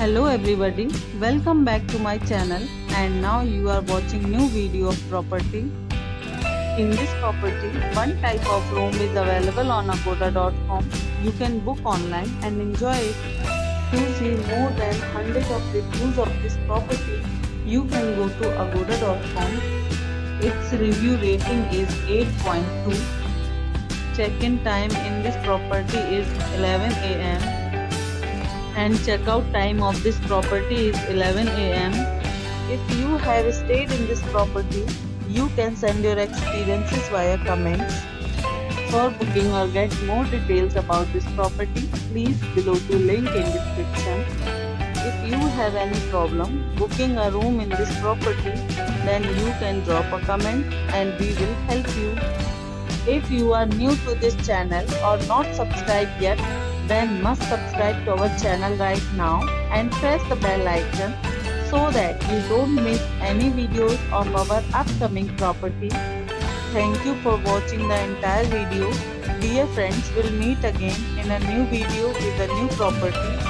Hello everybody, welcome back to my channel and now you are watching new video of property. In this property, one type of room is available on agoda.com. You can book online and enjoy it. To see more than hundreds of reviews of this property, you can go to agoda.com. Its review rating is 8.2. Check-in time in this property is 11 am. And checkout time of this property is 11 am. If you have stayed in this property, you can send your experiences via comments. For booking or get more details about this property, please below to link in description. If you have any problem booking a room in this property, then you can drop a comment and we will help you. If you are new to this channel or not subscribed yet, then must subscribe to our channel right now and press the bell icon so that you don't miss any videos of our upcoming property. Thank you for watching the entire video. Dear friends, we'll meet again in a new video with a new property.